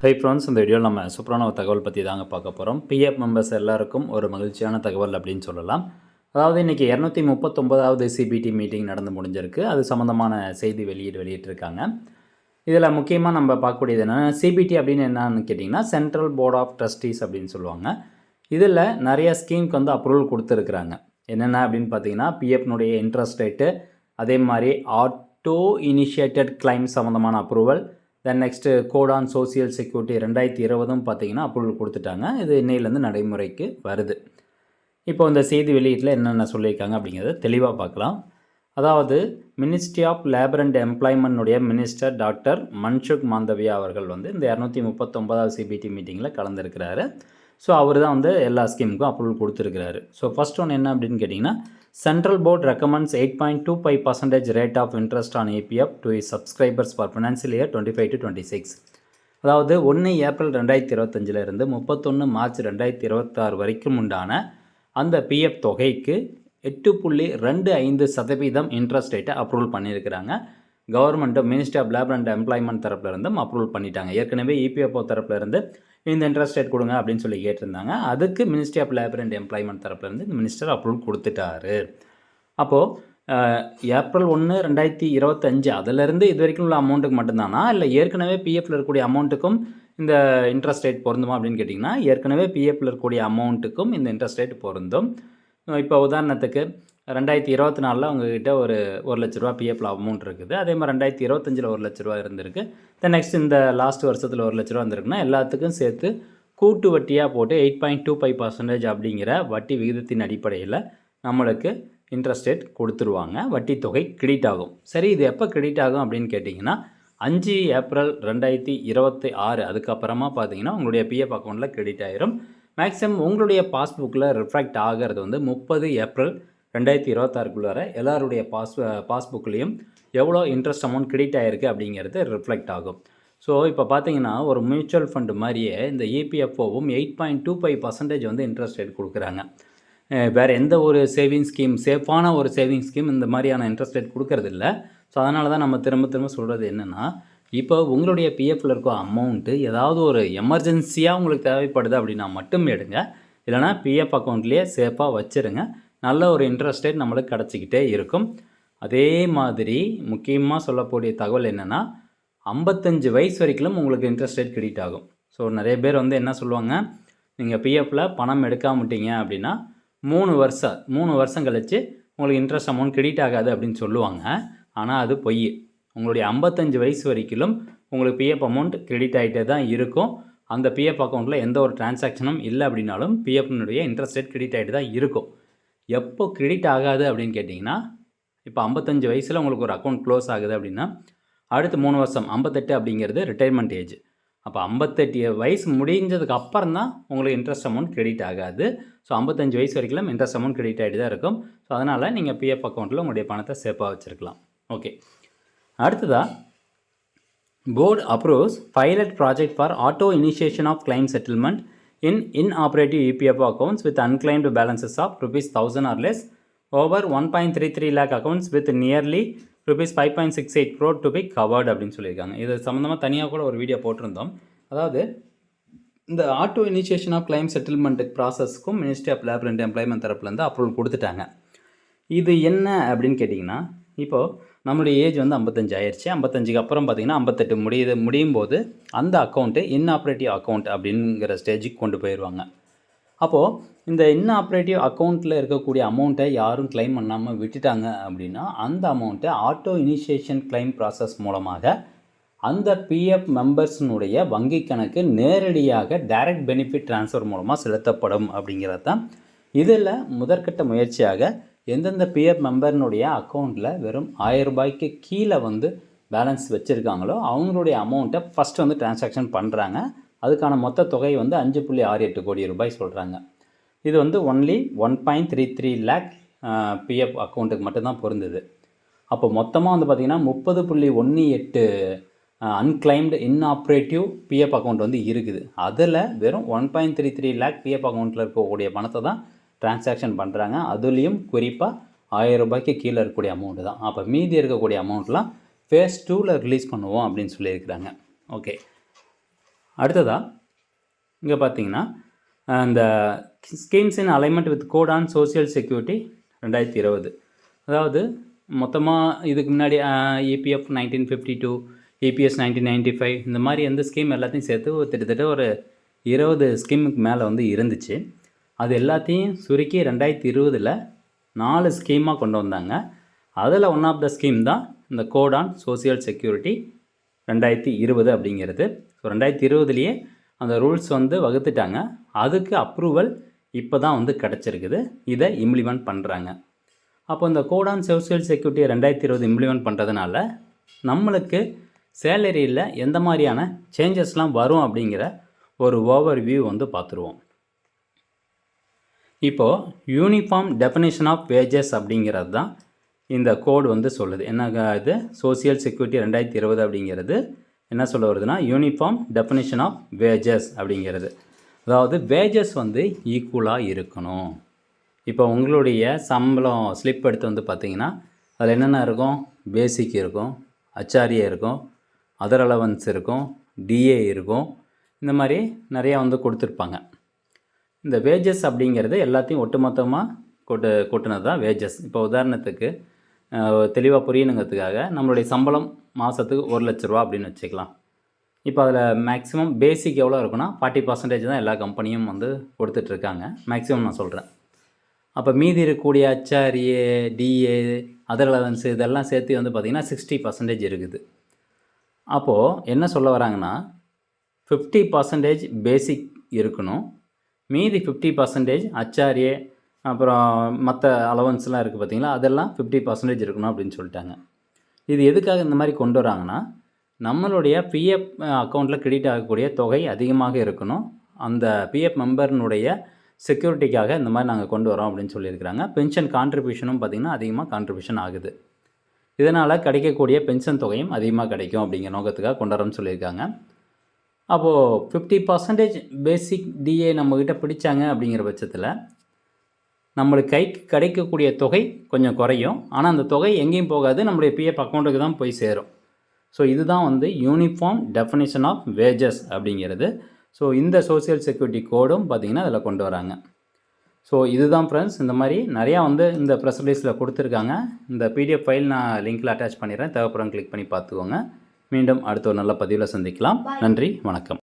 Hi friends, இந்த வீடியோவில் நம்ம சூப்பரான ஒரு தகவல் பற்றி தாங்க பார்க்க போகிறோம். பிஎஃப் மெம்பர்ஸ் எல்லாருக்கும் ஒரு மகிழ்ச்சியான தகவல் அப்படின்னு சொல்லலாம். அதாவது இன்றைக்கி 239வது சிபிடி மீட்டிங் நடந்து முடிஞ்சிருக்கு. அது சம்மந்தமான செய்தி வெளியிட்டிருக்காங்க. இதில் முக்கியமாக நம்ம பார்க்கக்கூடியது என்னென்னா, சிபிடி அப்படின்னு என்னன்னு கேட்டிங்கன்னா சென்ட்ரல் போர்ட் ஆஃப் ட்ரஸ்டீஸ் அப்படின்னு சொல்லுவாங்க. இதில் நிறைய ஸ்கீமுக்கு வந்து அப்ரூவல் கொடுத்துருக்குறாங்க. என்னென்ன அப்படின்னு பார்த்தீங்கன்னா, பிஎஃப்னுடைய இன்ட்ரெஸ்ட் ரேட்டு, அதே மாதிரி ஆட்டோ இனிஷியேட்டட் கிளைம் சம்மந்தமான approval, then next code on social security 2020 பார்த்தீங்கன்னா அப்ரூவல் கொடுத்துட்டாங்க. இது இன்னையிலேருந்து நடைமுறைக்கு வருது. இப்போ இந்த செய்தி வெளியீட்டில் என்னென்ன சொல்லியிருக்காங்க அப்படிங்கிறத தெளிவாக பார்க்கலாம். அதாவது மினிஸ்ட்ரி ஆஃப் லேபர் அண்ட் எம்ப்ளாய்மெண்ட்டுடைய மினிஸ்டர் டாக்டர் மன்சுக் மாண்டவியா அவர்கள் வந்து இந்த 239வது சிபிடி மீட்டிங்கில் கலந்துருக்கிறாரு. ஸோ அவர் தான் வந்து எல்லா ஸ்கீமுக்கும் அப்ரூவல் கொடுத்துருக்கிறாரு. ஸோ ஃபஸ்ட் ஒன்று என்ன அப்படின்னு கேட்டிங்கன்னா, central board recommends 8.25% rate of interest on EPF to subscribers for financial year 25 to 26. அதாவது 1 ஏப்ரல் 2025 31 மார்ச் 2026 வரைக்கும் உண்டான அந்த பிஎஃப் தொகைக்கு 8.25% இன்ட்ரெஸ்ட் ரேட்டை அப்ரூவல் பண்ணியிருக்கிறாங்க. Government ministry of labour and employment தரப்புலேருந்தும் அப்ரூவல் பண்ணிட்டாங்க. ஏற்கனவே இபிஎஃப்ஓ தரப்புலேருந்து இந்த இன்ட்ரெஸ்ட் ரேட் கொடுங்க அப்படின்னு சொல்லி கேட்டிருந்தாங்க. அதுக்கு ministry of labour and employment தரப்புலேருந்து இந்த மினிஸ்டர் அப்ரூவல் கொடுத்துட்டாரு. அப்போது ஏப்ரல் 1, 2025 அதிலேருந்து இது வரைக்கும் உள்ள அமௌண்ட்டுக்கு மட்டும்தானா, இல்லை ஏற்கனவே பிஎஃப்பில் இருக்கக்கூடிய அமௌண்ட்டுக்கும் இந்த இன்ட்ரெஸ்ட் ரேட் பொருந்துமா அப்படின்னு கேட்டிங்கன்னா, ஏற்கனவே பிஎஃப்பில் இருக்கக்கூடிய அமௌண்ட்டுக்கும் இந்த இன்ட்ரெஸ்ட் ரேட் பொருந்தும். இப்போ உதாரணத்துக்கு 2024 உங்ககிட்ட ஒரு ₹1,00,000 பிஎஃப்ல அமௌண்ட் இருக்குது. அதே மாதிரி 2025 ₹1,00,000 இருந்திருக்கு. தென் நெக்ஸ்ட் இந்த லாஸ்ட் வருஷத்தில் ₹1,00,000 வந்திருக்குன்னா எல்லாத்துக்கும் சேர்த்து கூட்டு வட்டியாக போட்டு 8.25% அப்படிங்கிற வட்டி விகிதத்தின் அடிப்படையில் நம்மளுக்கு இன்ட்ரெஸ்ட் ரேட் கொடுத்துருவாங்க. வட்டி தொகை கிரெடிட் ஆகும். சரி, இது எப்போ கிரெடிட் ஆகும் அப்படின்னு கேட்டிங்கன்னா, 5 ஏப்ரல் 2026 அதுக்கப்புறமா பார்த்தீங்கன்னா உங்களுடைய பிஎஃப் அக்கௌண்ட்டில் கிரெடிட் ஆகிரும். மேக்ஸிமம் உங்களுடைய பாஸ்புக்கில் ரிஃப்ளெக்ட் ஆகிறது வந்து 30 ஏப்ரல் 2026 எல்லாருடைய பாஸ்புக்லேயும் எவ்வளோ இன்ட்ரெஸ்ட் அமௌண்ட் கிரெடிட் ஆகிருக்கு அப்படிங்கிறது ரிஃப்ளெக்ட் ஆகும். ஸோ இப்போ பார்த்தீங்கன்னா ஒரு மியூச்சுவல் ஃபண்டு மாதிரியே இந்த இபிஎஃப்ஓவும் 8.25% வந்து இன்ட்ரெஸ்ட் ரேட் கொடுக்குறாங்க. வேறு எந்த ஒரு சேவிங் ஸ்கீம், சேஃபான ஒரு சேவிங் ஸ்கீம் இந்த மாதிரியான இன்ட்ரெஸ்ட் ரேட் கொடுக்கறதில்ல. ஸோ அதனால தான் நம்ம திரும்ப சொல்கிறது என்னென்னா, இப்போ உங்களுடைய பிஎஃப்பில் இருக்க அமௌண்ட்டு ஏதாவது ஒரு எமர்ஜென்சியாக உங்களுக்கு தேவைப்படுது அப்படின்னா மட்டும் எடுங்க. இல்லைனா பிஎஃப் அக்கௌண்ட்லேயே சேஃபாக வச்சுருங்க. நல்ல ஒரு இன்ட்ரெஸ்ட் ரேட் நம்மளுக்கு கிடச்சிக்கிட்டே இருக்கும். அதே மாதிரி முக்கியமாக சொல்லக்கூடிய தகவல் என்னென்னா, 55 வயசு வரைக்கும் உங்களுக்கு இன்ட்ரெஸ்ட் ரேட் கிரெடிட் ஆகும். ஸோ நிறைய பேர் வந்து என்ன சொல்லுவாங்க, நீங்கள் பிஎஃப்பில் பணம் எடுக்காமட்டீங்க அப்படின்னா 3 வருஷம் கழித்து உங்களுக்கு இன்ட்ரெஸ்ட் அமௌண்ட் கிரெடிட் ஆகாது அப்படின்னு சொல்லுவாங்க. ஆனால் அது பொய். உங்களுடைய 55 வயசு வரைக்கும் உங்களுக்கு பிஎஃப் அமௌண்ட் கிரெடிட் ஆகிட்டே தான் இருக்கும். அந்த பிஎஃப் அக்கௌண்ட்டில் எந்த ஒரு டிரான்சாக்ஷனும் இல்லை அப்படின்னாலும் பிஎஃப்னுடைய இன்ட்ரெஸ்ட் ரேட் கிரெடிட் ஆகிட்டு தான் இருக்கும். எப்போ கிரெடிட் ஆகாது அப்படின்னு கேட்டிங்கன்னா, இப்போ 55 வயசில் உங்களுக்கு ஒரு அக்கௌண்ட் க்ளோஸ் ஆகுது அப்படின்னா அடுத்து 3 வருஷம் 58 அப்படிங்கிறது ரிட்டைர்மெண்ட் ஏஜ். அப்போ 58 வயசு முடிஞ்சதுக்கு அப்புறம் தான் உங்களுக்கு இன்ட்ரெஸ்ட் அமௌண்ட் கிரெடிட் ஆகாது. ஸோ 55 வயசு வரைக்கும் இன்ட்ரெஸ்ட் அமௌண்ட் கிரெடிட் ஆகிட்டு தான் இருக்கும். ஸோ அதனால் நீங்கள் பிஎஃப் அக்கௌண்ட்டில் உங்களுடைய பணத்தை சேஃபாக வச்சுருக்கலாம். ஓகே, அடுத்ததாக board approves pilot project for auto initiation of claim settlement in inoperative EPFO accounts with unclaimed balances of ₹1,000 or less over 1.33 lakh accounts with nearly ₹5.68 crore to be covered அப்படின்னு சொல்லியிருக்காங்க. இது சம்மந்தமாக தனியாக கூட ஒரு வீடியோ போட்டிருந்தோம். அதாவது இந்த auto initiation of claim settlement ப்ராசஸ்க்கும் ministry of labour and employment தரப்புலேருந்து அப்ரூவல் கொடுத்துட்டாங்க. இது என்ன அப்படின்னு கேட்டிங்கன்னா, இப்போது நம்மளுடைய ஏஜ் வந்து 55 ஆயிடுச்சு. 55க்கு அப்புறம் பார்த்திங்கன்னா 58 முடியும் போது அந்த அக்கௌண்ட்டு இன்ஆப்ரேட்டிவ் அக்கௌண்ட் அப்படிங்கிற ஸ்டேஜுக்கு கொண்டு போயிடுவாங்க. அப்போது இந்த இன்ஆப்ரேட்டிவ் அக்கௌண்ட்டில் இருக்கக்கூடிய அமௌண்ட்டை யாரும் கிளைம் பண்ணாமல் விட்டுட்டாங்க அப்படின்னா அந்த அமௌண்ட்டை ஆட்டோ இனிஷியேஷன் கிளைம் ப்ராசஸ் மூலமாக அந்த பிஎஃப் மெம்பர்ஸினுடைய வங்கி கணக்கு நேரடியாக டைரக்ட் பெனிஃபிட் ட்ரான்ஸ்ஃபர் மூலமாக செலுத்தப்படும் அப்படிங்கிறது தான். இதில் முதற்கட்ட முயற்சியாக எந்தெந்த பிஎஃப் மெம்பர்னுடைய அக்கௌண்ட்டில் வெறும் ₹1000 கீழே வந்து பேலன்ஸ் வச்சுருக்காங்களோ அவங்களுடைய அமௌண்ட்டை ஃபஸ்ட்டு வந்து டிரான்சாக்ஷன் பண்ணுறாங்க. அதுக்கான மொத்த தொகை வந்து ₹5.68 கோடி சொல்கிறாங்க. இது வந்து ஒன்லி 1.33 லேக் பிஎஃப் அக்கௌண்ட்டுக்கு மட்டும்தான் பொருந்தது. அப்போ மொத்தமாக வந்து பார்த்திங்கன்னா 30.18 அன்கிளைம்டு இன்ஆப்ரேட்டிவ் பிஎஃப் அக்கௌண்ட் வந்து இருக்குது. அதில் வெறும் 1.33 லேக் பிஎஃப் அக்கௌண்ட்டில் இருக்கக்கூடிய பணத்தை தான் டிரான்சாக்ஷன் பண்ணுறாங்க. அதுலேயும் குறிப்பாக ₹1000 கீழே இருக்கக்கூடிய அமௌண்ட்டு தான். அப்போ மீதி இருக்கக்கூடிய அமௌண்ட்லாம் ஃபேஸ் 2ல் ரிலீஸ் பண்ணுவோம் அப்படின்னு சொல்லியிருக்கிறாங்க. ஓகே, அடுத்ததாக இங்கே பார்த்தீங்கன்னா இந்த schemes in alignment with code on social security 2020. அதாவது மொத்தமாக இதுக்கு முன்னாடி EPF 1952, EPS 1995 இந்த மாதிரி எந்த ஸ்கீம் எல்லாத்தையும் சேர்த்து கிட்டத்தட்ட ஒரு 20 ஸ்கீமுக்கு மேலே வந்து இருந்துச்சு. அது எல்லாத்தையும் சுருக்கி 2020 4 ஸ்கீமாக கொண்டு வந்தாங்க. அதில் ஒன் ஆஃப் த ஸ்கீம் தான் இந்த கோட் ஆன் சோசியல் செக்யூரிட்டி 2020 அப்படிங்கிறது. ஸோ 2020 அந்த ரூல்ஸ் வந்து வகுத்துட்டாங்க. அதுக்கு அப்ரூவல் இப்போ தான் வந்து கிடச்சிருக்குது. இதை இம்ப்ளிமெண்ட் பண்ணுறாங்க. அப்போ இந்த code on social security 2020 implement பண்ணுறதுனால நம்மளுக்கு சேலரியில் எந்த மாதிரியான சேஞ்சஸ்லாம் வரும் அப்படிங்கிற ஒரு ஓவர் வியூ வந்து பார்த்துருவோம். இப்போது யூனிஃபார்ம் டெஃபினேஷன் ஆஃப் வேஜஸ் அப்படிங்கிறது தான் இந்த கோடு வந்து சொல்லுது. என்ன இது சோசியல் செக்யூரிட்டி 2020 அப்படிங்கிறது என்ன சொல்ல வருதுன்னா யூனிஃபார்ம் டெஃபினேஷன் ஆஃப் வேஜஸ் அப்படிங்கிறது. அதாவது வேஜஸ் வந்து ஈக்குவலாக இருக்கணும். இப்போ உங்களுடைய சம்பளம் ஸ்லிப் எடுத்து வந்து பார்த்திங்கன்னா அதில் என்னென்ன இருக்கும், பேசிக் இருக்கும், HRA இருக்கும், அதர் அலவன்ஸ் இருக்கும், DA இருக்கும், இந்த மாதிரி நிறையா வந்து கொடுத்துருப்பாங்க. இந்த வேஜஸ் அப்படிங்கிறது எல்லாத்தையும் ஒட்டுமொத்தமாக கூட்டினது தான் வேஜஸ். இப்போ உதாரணத்துக்கு தெளிவாக புரியணுங்கிறதுக்காக நம்மளுடைய சம்பளம் மாதத்துக்கு 1 லட்ச ரூபா அப்படின்னு வச்சுக்கலாம். இப்போ அதில் மேக்ஸிமம் பேசிக் எவ்வளோ இருக்குன்னா 40% தான் எல்லா கம்பெனியும் வந்து கொடுத்துட்ருக்காங்க. மேக்ஸிமம் நான் சொல்கிறேன். அப்போ மீதி இருக்கக்கூடிய HRA, DA, அதர் அலவன்ஸ் இதெல்லாம் சேர்த்து வந்து பார்த்திங்கன்னா 60% இருக்குது. அப்போது என்ன சொல்ல வராங்கன்னா 50% பேசிக் இருக்கணும், மீதி 50% HRA அப்புறம் மற்ற அலவன்ஸ்லாம் இருக்குது பார்த்திங்களா, அதெல்லாம் 50% இருக்கணும் அப்படின்னு சொல்லிட்டாங்க. இது எதுக்காக இந்த மாதிரி கொண்டு வராங்கன்னா நம்மளுடைய PF அக்கௌண்ட்டில் கிரெடிட் ஆகக்கூடிய தொகை அதிகமாக இருக்கணும். அந்த PF மெம்பர்னுடைய செக்யூரிட்டிக்காக இந்த மாதிரி நாங்கள் கொண்டு வரோம் அப்படின்னு சொல்லியிருக்கிறாங்க. பென்ஷன் கான்ட்ரிபியூஷனும் பார்த்திங்கன்னா அதிகமாக கான்ட்ரிபியூஷன் ஆகுது. இதனால் கிடைக்கக்கூடிய பென்ஷன் தொகையும் அதிகமாக கிடைக்கும் அப்படிங்கிற நோக்கத்துக்காக கொண்டு வரோம்னு சொல்லியிருக்காங்க. அப்போது 50% பேசிக் DA நம்மக்கிட்ட பிடிச்சாங்க அப்படிங்கிற பட்சத்தில் நம்மளுக்கு கைக்கு கிடைக்கக்கூடிய தொகை கொஞ்சம் குறையும். ஆனால் அந்த தொகை எங்கேயும் போகாது, நம்மளுடைய PF அக்கௌண்ட்டுக்கு தான் போய் சேரும். ஸோ இதுதான் வந்து யூனிஃபார்ம் டெஃபினேஷன் ஆஃப் வேஜஸ் அப்படிங்கிறது. ஸோ இந்த சோசியல் செக்யூரிட்டி கோடும் பார்த்திங்கன்னா அதில் கொண்டு வராங்க. ஸோ இதுதான் ஃப்ரெண்ட்ஸ், இந்த மாதிரி நிறையா வந்து இந்த ப்ரெஸ் ரிலீஸில் கொடுத்துருக்காங்க. இந்த PDF ஃபைல் நான் லிங்க்கில் அட்டாச் பண்ணிடுறேன், தேவைப்படுறவங்க கிளிக் பண்ணி பார்த்துக்கோங்க. மீண்டும் அடுத்த ஒரு நல்ல பதிவில் சந்திக்கலாம். நன்றி, வணக்கம்.